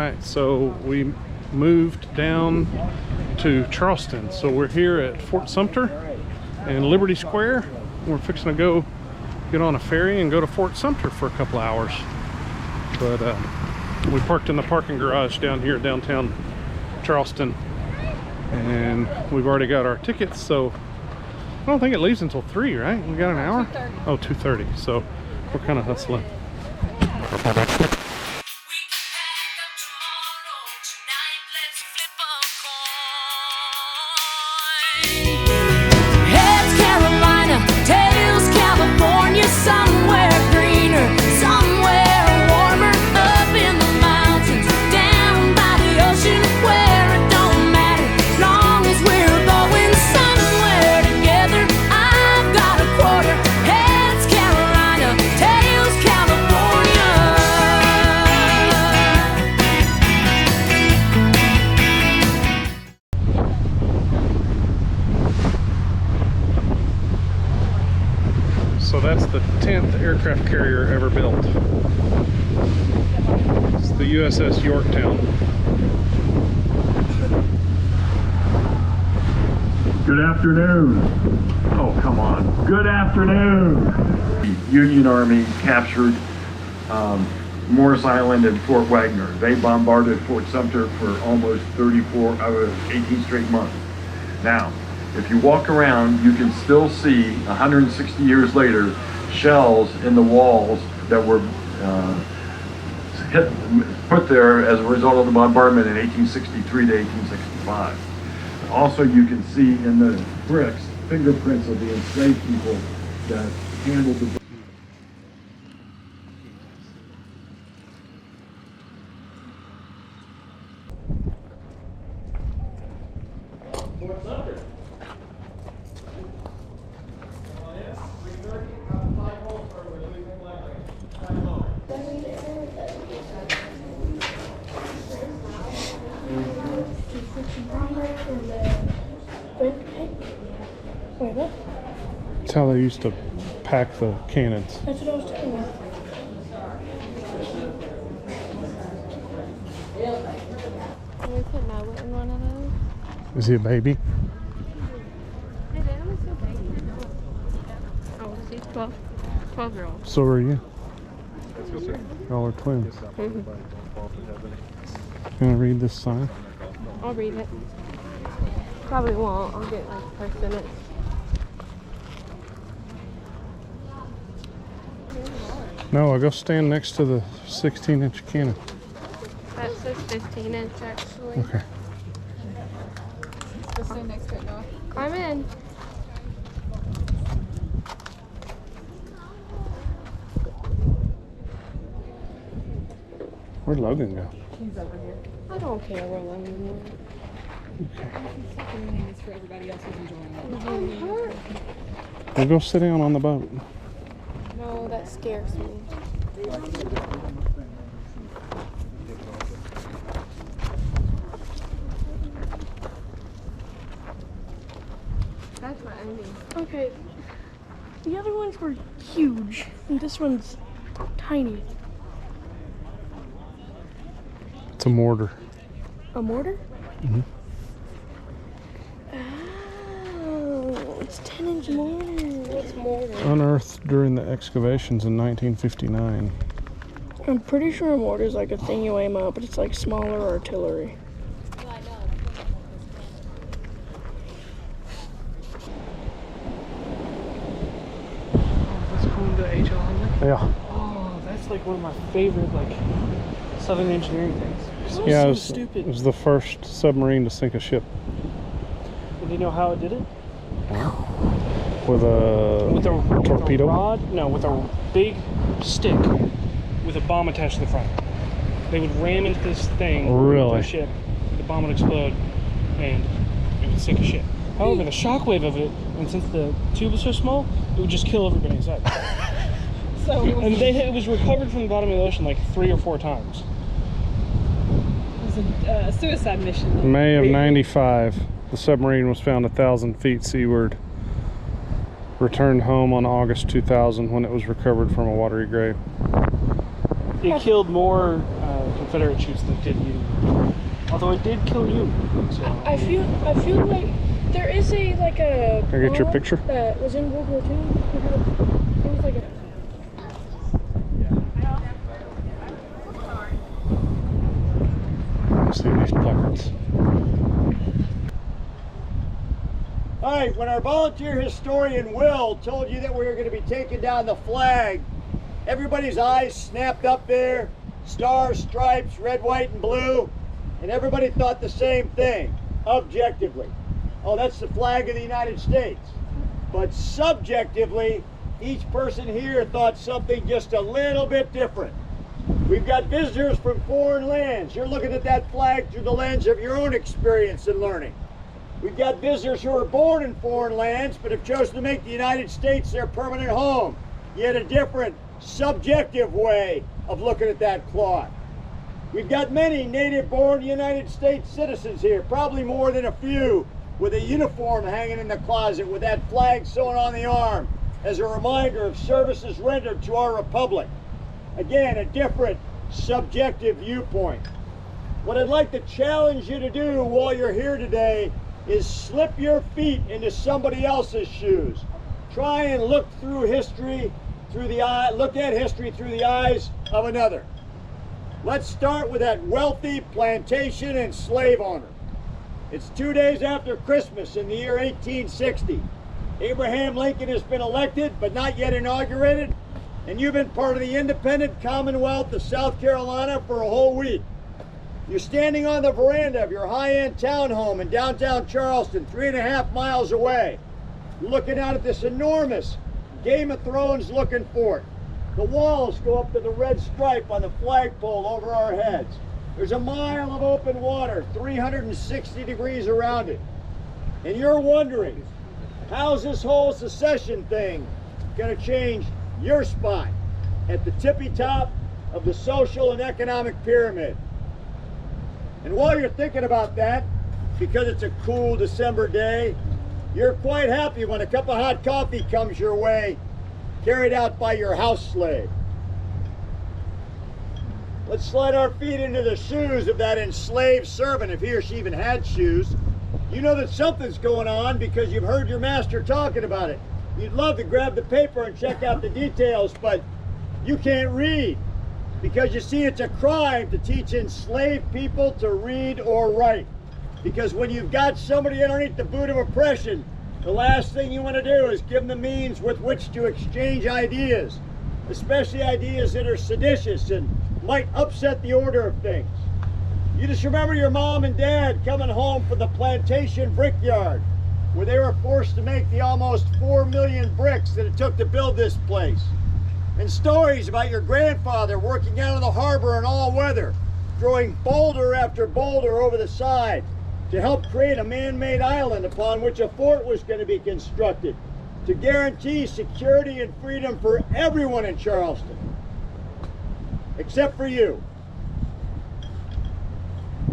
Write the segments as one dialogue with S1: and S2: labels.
S1: right, so we moved down to Charleston. So we're here at Fort Sumter and Liberty Square. We're fixing to go get on a ferry and go to Fort Sumter for a couple of hours. But we parked in the parking garage down here downtown Charleston, and we've already got our tickets, so I don't think it leaves until 3, right? We got an hour?
S2: 2:30.
S1: Oh, 2:30, so we're kind of hustling.
S3: Heads Carolina, tails California, somewhere greener, somewhere warmer, up in the mountains, down by the ocean, where it don't matter, as long as we're going somewhere together. I've got a quarter. Heads Carolina, tails California.
S1: So that's the 10th aircraft carrier ever built. It's the USS Yorktown.
S4: Good afternoon. Oh, come on. Good afternoon. The Union Army captured Morris Island and Fort Wagner. They bombarded Fort Sumter for almost 18 straight months. Now, if you walk around, you can still see 160 years later shells in the walls that were put there as a result of the bombardment in 1863 to 1865. Also, you can see in the bricks fingerprints of the enslaved people that handled the
S2: Wait, what?
S1: That's how they used to pack the cannons.
S2: That's what I was telling you. Can we put Noah in one of those?
S1: Is he a baby?
S2: Hey, Dad, I'm still baby. Oh, she's 12-year-old.
S1: So are you. Y'all are twins. Can I read this sign?
S2: I'll read it. Probably won't. I'll get like the first sentence.
S1: No, I'll go stand next to the 16-inch cannon.
S2: That says 15-inch actually.
S1: Okay.
S5: Just stand next to it, Noah.
S2: Climb in.
S1: Where'd Logan go?
S5: He's over here.
S2: I don't care where Logan is.
S5: Doing this for everybody else who's enjoying it.
S2: I'm hurt.
S1: We'll go sit down on the boat.
S2: No, that scares me. That's what I mean. Okay. The other ones were huge, and this one's tiny.
S1: It's a mortar.
S2: A mortar?
S1: Mhm.
S2: Oh, it's 10-inch mortar. What's mortar?
S1: Unearthed during the excavations in 1959.
S2: I'm pretty sure a mortar is like a thing you aim up, but it's like smaller artillery.
S6: That's cool, the HL100.
S1: Yeah.
S6: Oh, that's like one of my favorite, like, Southern engineering things.
S1: Yeah,
S6: So
S1: it was,
S6: stupid.
S1: it was the first submarine to sink a ship.
S6: And do you know how it did it?
S1: With a torpedo?
S6: With a rod? No, with a big stick with a bomb attached to the front. They would ram into this thing,
S1: Really?
S6: with the ship, the bomb would explode, and it would sink a ship. However, the shockwave of it, and since the tube was so small, it would just kill everybody inside.
S5: So it
S6: And it was recovered from the bottom of the ocean like 3 or 4 times.
S5: was a suicide mission.
S1: May of '95, the submarine was found 1,000 feet seaward. Returned home on August 2000 when it was recovered from a watery grave.
S6: It killed more Confederate troops that did you. Although it did kill you. So.
S2: I feel like there is a
S1: Can I get your
S2: bomb
S1: picture?
S2: that was in World War II. It was like a
S1: See these placards.
S7: All right, when our volunteer historian Will told you that we were going to be taking down the flag, everybody's eyes snapped up there, stars, stripes, red, white, and blue, and everybody thought the same thing, objectively. Oh, that's the flag of the United States. But subjectively, each person here thought something just a little bit different. We've got visitors from foreign lands. You're looking at that flag through the lens of your own experience and learning. We've got visitors who are born in foreign lands but have chosen to make the United States their permanent home. Yet a different, subjective way of looking at that cloth. We've got many native-born United States citizens here, probably more than a few, with a uniform hanging in the closet with that flag sewn on the arm as a reminder of services rendered to our republic. Again, a different, subjective viewpoint. What I'd like to challenge you to do while you're here today is slip your feet into somebody else's shoes. Try and look through history through the eyes of another. Let's start with that wealthy plantation and slave owner. It's 2 days after Christmas in the year 1860. Abraham Lincoln has been elected but not yet inaugurated, and you've been part of the independent Commonwealth of South Carolina for a whole week. You're standing on the veranda of your high-end townhome in downtown Charleston, 3.5 miles away, looking out at this enormous Game of Thrones looking fort. The walls go up to the red stripe on the flagpole over our heads. There's a mile of open water, 360 degrees around it. And you're wondering, how's this whole secession thing going to change your spot at the tippy top of the social and economic pyramid? And while you're thinking about that, because it's a cool December day, you're quite happy when a cup of hot coffee comes your way, carried out by your house slave. Let's slide our feet into the shoes of that enslaved servant, if he or she even had shoes. You know that something's going on because you've heard your master talking about it. You'd love to grab the paper and check out the details, but you can't read. Because you see, it's a crime to teach enslaved people to read or write. Because when you've got somebody underneath the boot of oppression, the last thing you want to do is give them the means with which to exchange ideas, especially ideas that are seditious and might upset the order of things. You just remember your mom and dad coming home from the plantation brickyard, where they were forced to make the almost 4 million bricks that it took to build this place. And stories about your grandfather working out of the harbor in all weather, throwing boulder after boulder over the side to help create a man-made island upon which a fort was going to be constructed to guarantee security and freedom for everyone in Charleston, except for you.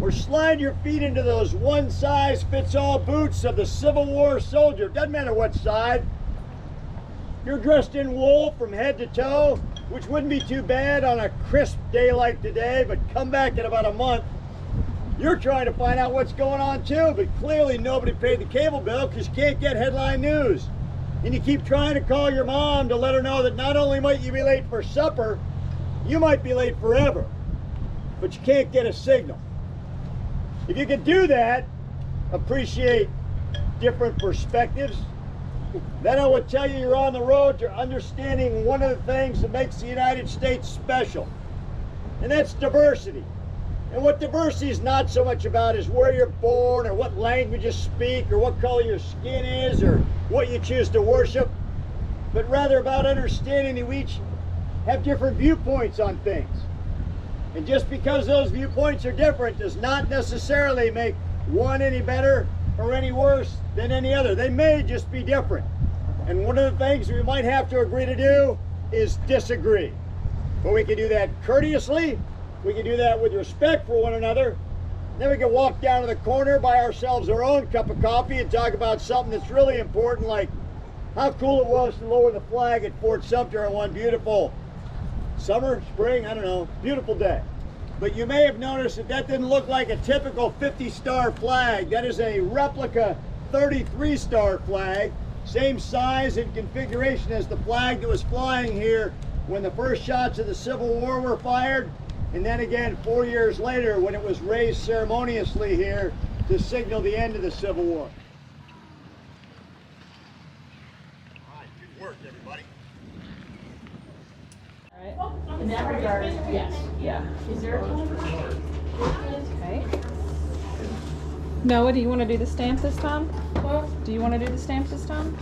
S7: Or slide your feet into those one-size-fits-all boots of the Civil War soldier. Doesn't matter what side. You're dressed in wool from head to toe, which wouldn't be too bad on a crisp day like today, but come back in about a month. You're trying to find out what's going on too, but clearly nobody paid the cable bill because you can't get headline news. And you keep trying to call your mom to let her know that not only might you be late for supper, you might be late forever, but you can't get a signal. If you could do that, appreciate different perspectives, then I would tell you you're on the road to understanding one of the things that makes the United States special, and that's diversity. And what diversity is not so much about is where you're born or what language you speak or what color your skin is or what you choose to worship, but rather about understanding that we each have different viewpoints on things. And just because those viewpoints are different does not necessarily make one any better or any worse than any other. They may just be different. And one of the things we might have to agree to do is disagree. But we can do that courteously, we can do that with respect for one another. Then we can walk down to the corner, buy ourselves our own cup of coffee and talk about something that's really important, like how cool it was to lower the flag at Fort Sumter on one beautiful summer, spring, I don't know, beautiful day. But you may have noticed that that didn't look like a typical 50-star flag. That is a replica 33-star flag. Same size and configuration as the flag that was flying here when the first shots of the Civil War were fired. And then again 4 years later when it was raised ceremoniously here to signal the end of the Civil War. All right, good work, everybody.
S5: In that regard, yes. Yeah. Is there a Okay. Noah, do you want to do the stamp this time? What? Do you want to do the stamp this time?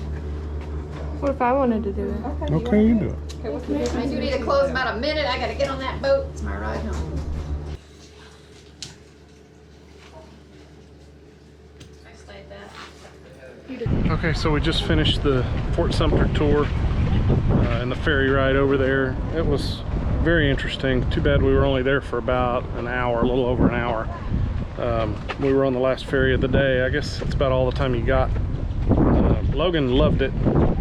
S2: What if I wanted to do it?
S1: Okay, you do it.
S5: Okay, what's the difference?
S8: I do need to close about a minute. I gotta get on that boat. It's my ride home. I slayed that.
S1: Okay, so we just finished the Fort Sumter tour and the ferry ride over there. It was very interesting. Too bad we were only there for about an hour, a little over an hour. We were on the last ferry of the day. I guess that's about all the time you got. Logan loved it.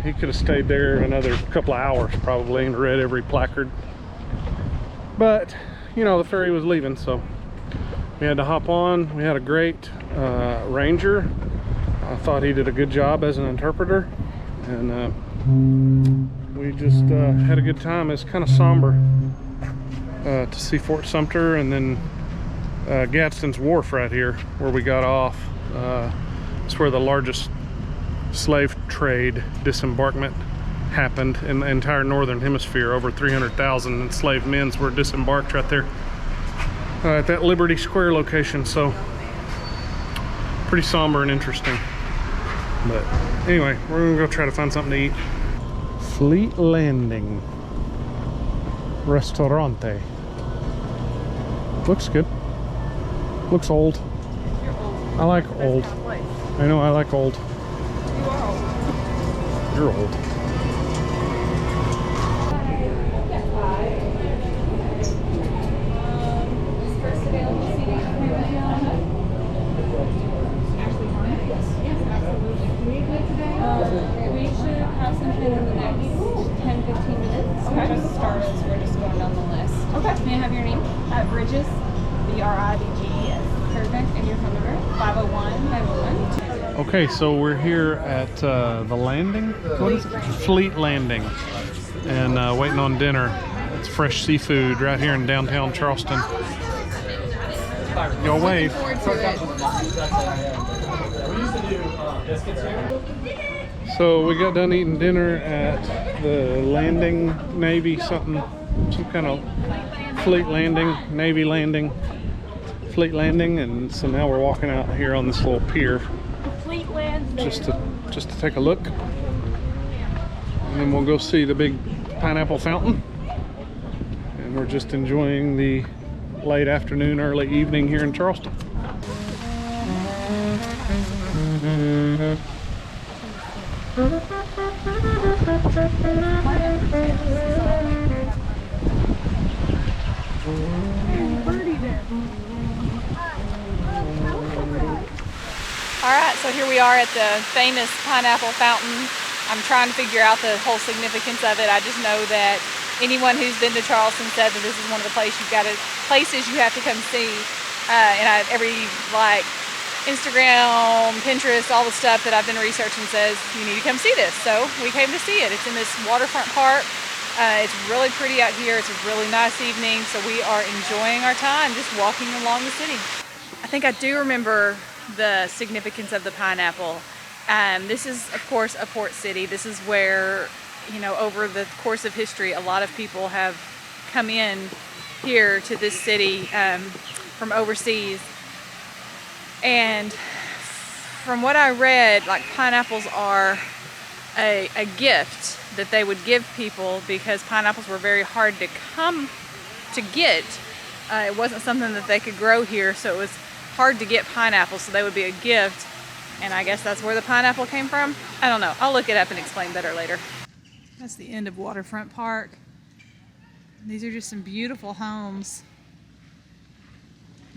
S1: He could have stayed there another couple of hours probably and read every placard. But, you know, the ferry was leaving, so we had to hop on. We had a great ranger. I thought he did a good job as an interpreter. And we just had a good time. It's kind of somber to see Fort Sumter and then Gadsden's Wharf right here where we got off. It's where the largest slave trade disembarkment happened in the entire northern hemisphere. Over 300,000 enslaved men were disembarked right there at that Liberty Square location. So pretty somber and interesting. But anyway, we're gonna go try to find something to eat. Fleet Landing Restaurante. Looks good. Looks old.
S5: You're old.
S1: I like old.
S5: That's not a place.
S1: I know, I like old.
S5: You are old.
S1: You're old.
S5: We should have something in the next 10-15 minutes. Okay. Just started, so we're just going down the list. Okay. May I have your name? Bridges. BRIDGES. Perfect. And your phone number? 501-501.
S1: Okay, so we're here at the landing. What is it? Fleet Landing. And waiting on dinner. It's fresh seafood right here in downtown Charleston. Y'all wave. So we got done eating dinner at the landing, Navy something, some kind of fleet landing, Navy landing, fleet landing, and so now we're walking out here on this little pier
S2: Fleet lands there.
S1: just to take a look, and then we'll go see the big pineapple fountain. And we're just enjoying the late afternoon, early evening here in Charleston.
S9: All right, so here we are at the famous pineapple fountain. I'm trying to figure out the whole significance of it. I just know that anyone who's been to Charleston said that this is one of the places you have to come see. Every like Instagram, Pinterest, all the stuff that I've been researching says you need to come see this. So we came to see it. It's in this waterfront park. It's really pretty out here. It's a really nice evening. So we are enjoying our time just walking along the city. I think I do remember the significance of the pineapple. This is, of course, a port city. This is where, you know, over the course of history, a lot of people have come in here to this city from overseas. And from what I read, like, pineapples are a gift that they would give people because pineapples were very hard to come to get. It wasn't something that they could grow here, so it was hard to get pineapples, so they would be a gift. And I guess that's where the pineapple came from. I don't know. I'll look it up and explain better later. That's the end of Waterfront Park. These are just some beautiful homes.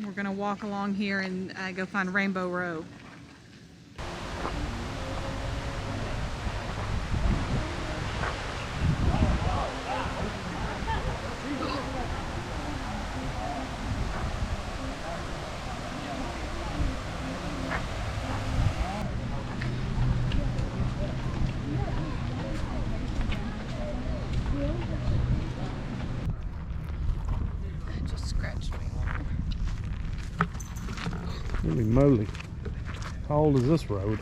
S9: We're gonna walk along here and go find Rainbow Row.
S1: Holy moly. How old is this road?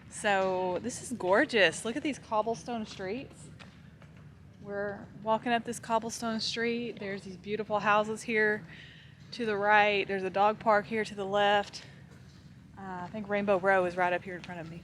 S9: So this is gorgeous. Look at these cobblestone streets. We're walking up this cobblestone street. There's these beautiful houses here to the right. There's a dog park here to the left. I think Rainbow Row is right up here in front of me.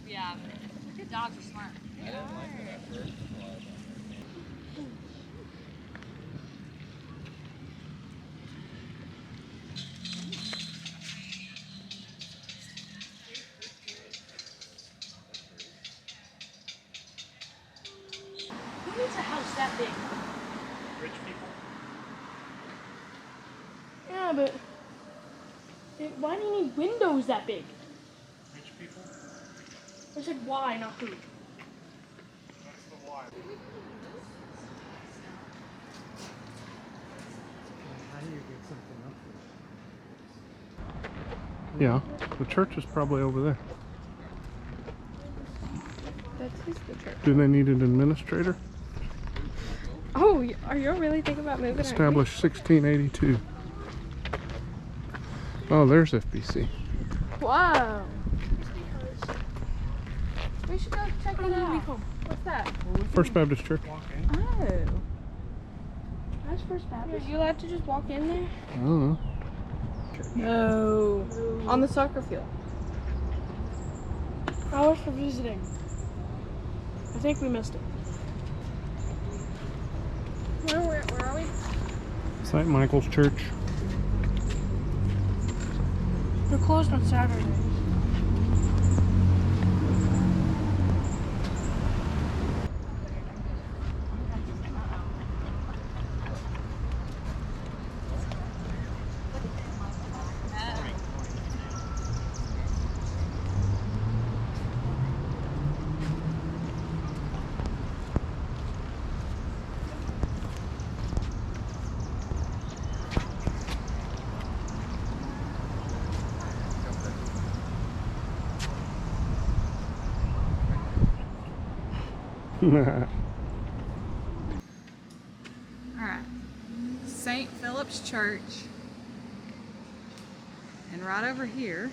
S9: Yeah, your dogs are smart.
S2: Who needs a house that big?
S1: Rich people.
S2: Yeah, but why do you need windows that big?
S1: Rich people.
S2: I said why, not who.
S1: That's the why. Yeah, the church is probably over there.
S5: That is the church.
S1: Do they need an administrator?
S5: Oh, are you really thinking about moving?
S1: Established 1682. Oh, there's FBC.
S5: Wow. We should go check it out. What's that?
S1: First Baptist Church.
S5: Oh.
S2: That's First
S5: Are
S2: Baptist.
S5: you allowed to just walk in there?
S1: I don't know.
S5: No. On the soccer field.
S2: Hours for visiting. I think we missed it.
S5: Where are we?
S1: St. Michael's Church.
S2: They're closed on Saturday.
S9: Alright. St. Philip's Church. And right over here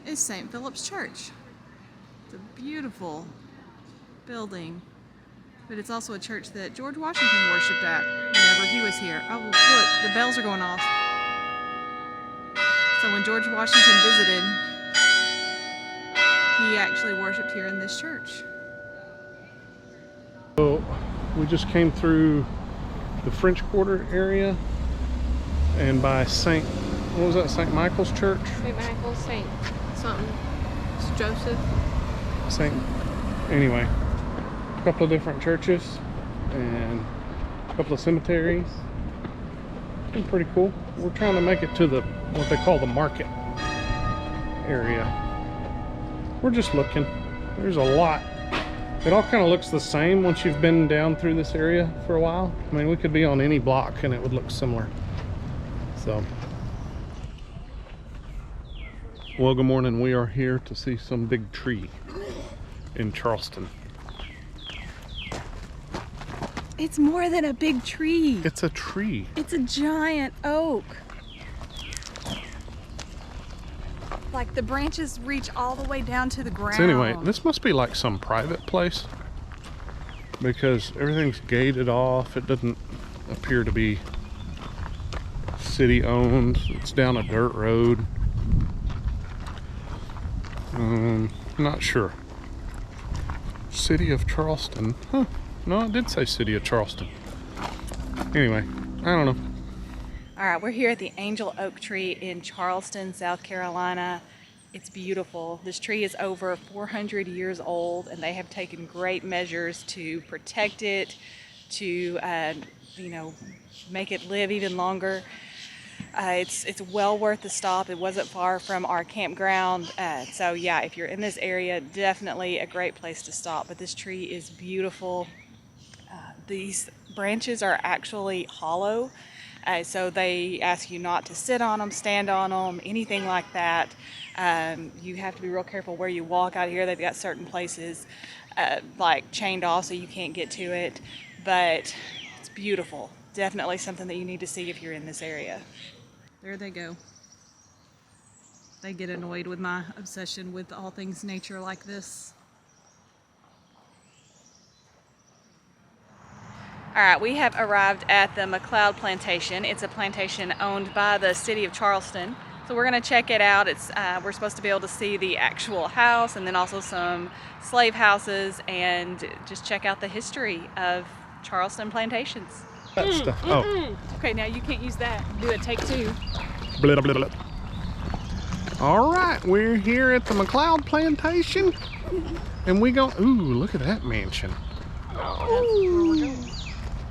S9: is St. Philip's Church. It's a beautiful building. But it's also a church that George Washington worshipped at whenever he was here. Oh, look, the bells are going off. So when George Washington visited, he actually worshipped here in this church.
S1: So we just came through the French Quarter area and by what was that, St. Michael's Church?
S5: St. Michael's, St. something. It's Joseph.
S1: Anyway, a couple of different churches and a couple of cemeteries. It's been pretty cool. We're trying to make it to what they call the market area. We're just looking. There's a lot. It all kind of looks the same once you've been down through this area for a while. I mean, we could be on any block and it would look similar. So, well, good morning. We are here to see some big tree in Charleston.
S9: It's more than a big tree.
S1: It's a tree.
S9: It's a giant oak. Like the branches reach all the way down to the ground.
S1: So anyway, this must be like some private place because everything's gated off. It doesn't appear to be city owned. It's down a dirt road. Not sure. City of Charleston. Huh. No, it did say City of Charleston. Anyway, I don't know.
S9: All right, we're here at the Angel Oak Tree in Charleston, South Carolina. It's beautiful. This tree is over 400 years old, and they have taken great measures to protect it, to you know, make it live even longer. It's well worth the stop. It wasn't far from our campground, so yeah, if you're in this area, definitely a great place to stop. But this tree is beautiful. These branches are actually hollow, so they ask you not to sit on them, stand on them, anything like that. You have to be real careful where you walk out here. They've got certain places like chained off so you can't get to it, but it's beautiful. Definitely something that you need to see if you're in this area. There they go. They get annoyed with my obsession with all things nature like this. All right, we have arrived at the McLeod Plantation. It's a plantation owned by the city of Charleston. So we're gonna check it out. We're supposed to be able to see the actual house and then also some slave houses and just check out the history of Charleston plantations.
S1: That stuff. Oh.
S9: Okay, now you can't use that. Do it, take two.
S1: Blah, blah, blah. All right, we're here at the McLeod Plantation, and we go. Ooh, look at that mansion. Ooh.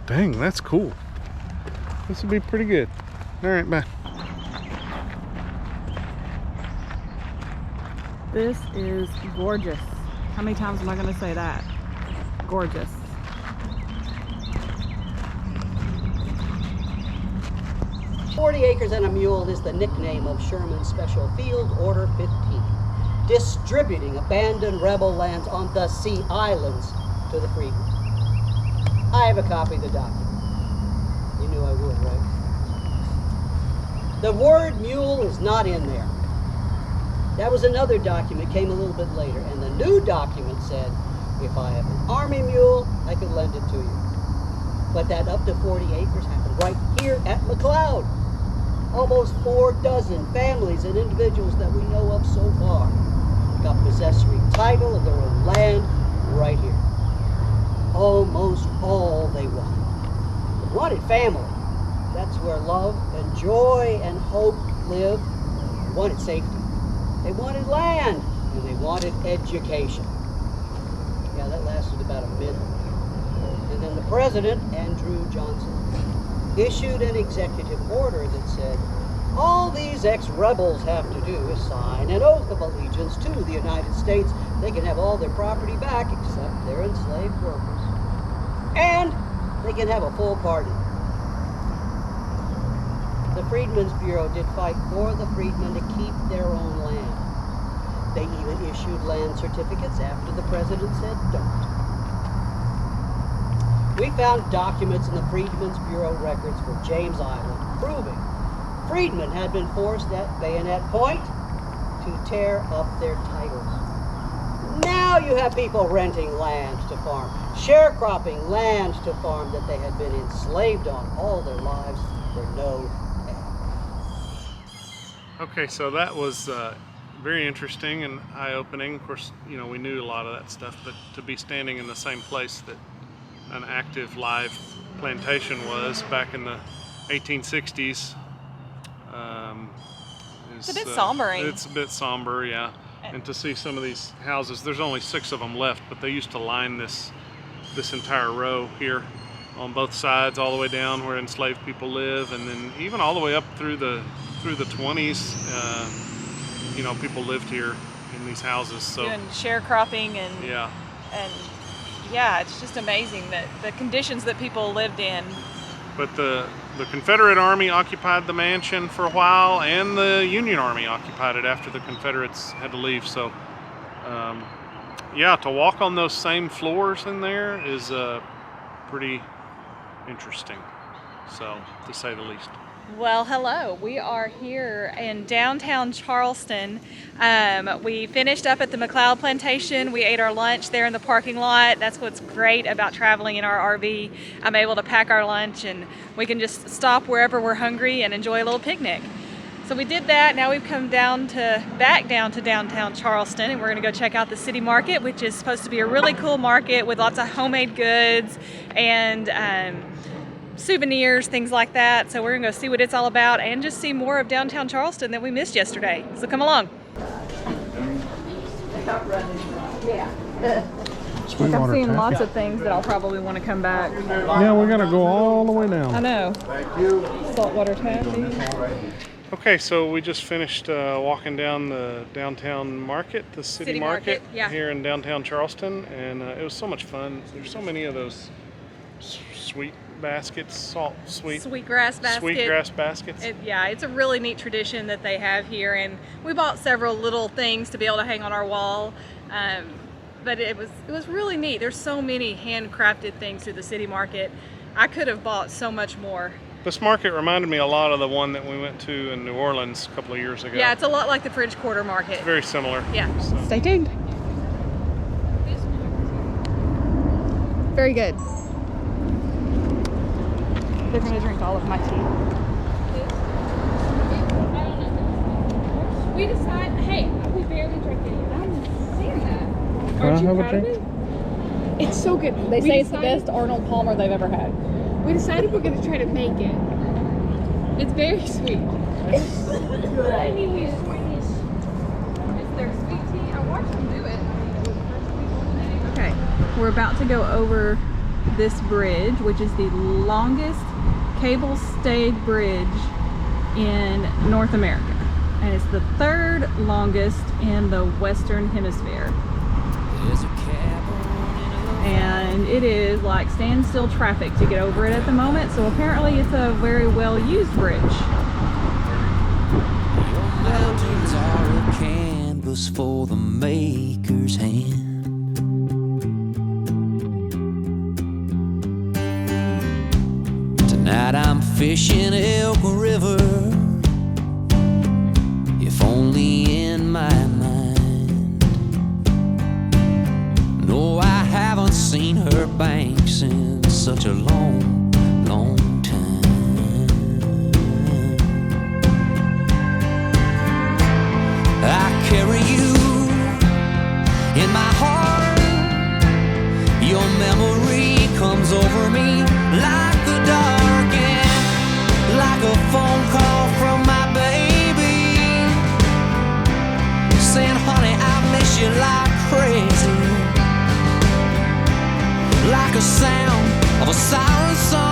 S1: Dang, that's cool. This will be pretty good. All right, bye.
S9: This is gorgeous. How many times am I going to say that? Gorgeous.
S10: "40 acres and a mule" is the nickname of Sherman's Special Field Order 15, distributing abandoned rebel lands on the Sea Islands to the freedmen. I have a copy of the document. You knew I would, right? The word mule is not in there. That was another document, came a little bit later, and the new document said, if I have an army mule, I could lend it to you. But that up to 40 acres happened right here at McLeod. Almost 4 dozen families and individuals that we know of so far got possessory title of their own land right here. Almost all they wanted. They wanted family. That's where love and joy and hope live. They wanted safety. They wanted land, and they wanted education. Yeah, that lasted about a minute. And then the president, Andrew Johnson, issued an executive order that said, all these ex-rebels have to do is sign an oath of allegiance to the United States. They can have all their property back except their enslaved workers. And they can have a full pardon. The Freedmen's Bureau did fight for the freedmen to keep their own land. They even issued land certificates after the president said don't. We found documents in the Freedmen's Bureau records for James Island proving freedmen had been forced at bayonet point to tear up their titles. Now you have people renting land to farm, sharecropping land to farm that they had been enslaved on all their lives for no pay.
S1: Okay, so that was very interesting and eye-opening. Of course, you know, we knew a lot of that stuff, but to be standing in the same place that an active live plantation was back in the 1860s.
S9: It's a bit sombering.
S1: It's a bit somber, yeah. And to see some of these houses, there's only 6 of them left, but they used to line this entire row here on both sides, all the way down where enslaved people live, and then even all the way up through the 20s. You know, people lived here in these houses. So
S9: doing sharecropping and
S1: yeah,
S9: it's just amazing that the conditions that people lived in.
S1: But the Confederate Army occupied the mansion for a while, and the Union Army occupied it after the Confederates had to leave. So, yeah, to walk on those same floors in there is pretty interesting, so to say the least.
S9: Well, hello. We are here in downtown Charleston. We finished up at the McLeod Plantation. We ate our lunch there in the parking lot. That's what's great about traveling in our RV. I'm able to pack our lunch and we can just stop wherever we're hungry and enjoy a little picnic. So we did that. Now we've come back down to downtown Charleston, and we're going to go check out the city market, which is supposed to be a really cool market with lots of homemade goods and souvenirs, things like that. So we're gonna go see what it's all about and just see more of downtown Charleston that we missed yesterday. So come along. I'm
S1: Sweetwater
S9: seeing
S1: tap.
S9: lots of things that I'll probably want to come back.
S1: Yeah, we gotta go all the way
S9: I
S1: down.
S9: know. Saltwater taffy.
S1: Okay, so we just finished walking down the downtown market, the city market,
S9: yeah.
S1: here in downtown Charleston, and it was so much fun. There's so many of those sweet baskets,
S9: Sweetgrass basket.
S1: sweetgrass baskets.
S9: Yeah, it's a really neat tradition that they have here, and we bought several little things to be able to hang on our wall. But it was really neat. There's so many handcrafted things through the city market. I could have bought so much more.
S1: This market reminded me a lot of the one that we went to in New Orleans a couple of years ago.
S9: Yeah, it's a lot like the Fridge Quarter Market.
S1: Very similar.
S9: Yeah.
S1: So.
S9: Stay tuned. Very good. They're gonna drink all of my tea.
S5: We decided, hey, we barely drank any. I'm saying that.
S1: Can I have a drink?
S5: It's so good.
S9: They say it's the best Arnold Palmer they've ever had.
S5: We decided we're gonna try to make it. It's very sweet. It's good. I mean, we just it's their sweet tea. I watched them do it.
S9: Okay, we're about to go over this bridge, which is the longest cable-stayed bridge in North America. And it's the third longest in the Western Hemisphere. And it is like standstill traffic to get over it at the moment, so apparently it's a very well-used bridge.
S3: Mountains are a canvas for the maker's hand. Tonight I'm fishing Elk River, if only in my mind. No, I haven't seen her banks in such a long, long time. I carry you in my heart. Your memory comes over me like the dark and like a phone call from my baby, saying, honey, I miss you like crazy. Like a sound of a siren song.